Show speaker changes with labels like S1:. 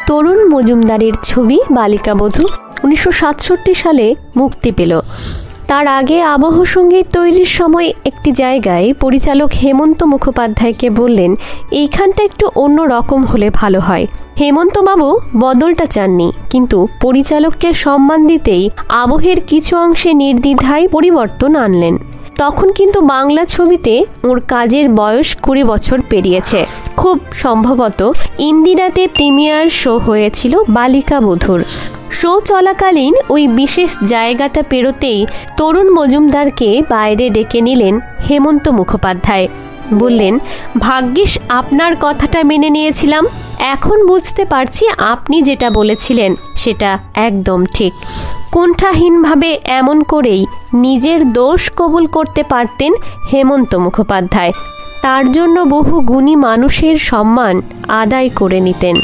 S1: তরুণ মজুমদারের ছবি বালিকাবধূ 1967 সালে মুক্তি পেল। তার আগে আবহ সঙ্গীত তৈরির সময় একটি জায়গায় পরিচালক হেমন্ত মুখোপাধ্যায়কে বললেন, এইখানটা একটু অন্য রকম হলে ভালো হয়। হেমন্তবাবু বদলটা চাননি, কিন্তু পরিচালককে সম্মান দিতেই আবহের কিছু অংশে নির্দ্বিধায় পরিবর্তন আনলেন। তখন কিন্তু বাংলা ছবিতে ওর কাজের বয়স 20 বছর পেরিয়েছে। খুব সম্ভবত ইন্দিরাতে প্রিমিয়ার শো হয়েছিল বালিকাবধূর। শো চলাকালীন ওই বিশেষ জায়গাটা পেরোতেই তরুণ মজুমদারকে বাইরে ডেকে নিলেন হেমন্ত মুখোপাধ্যায়। বললেন, ভাগ্যিস আপনার কথাটা মেনে নিয়েছিলাম। এখন বুঝতে পারছি আপনি যেটা বলেছিলেন সেটা একদম ঠিক। কুণ্ঠাহীনভাবে এমন করেই নিজের দোষ কবুল করতে পারতেন হেমন্ত মুখোপাধ্যায়। তার জন্য বহু গুণী মানুষের সম্মান আদায় করে নিতেন।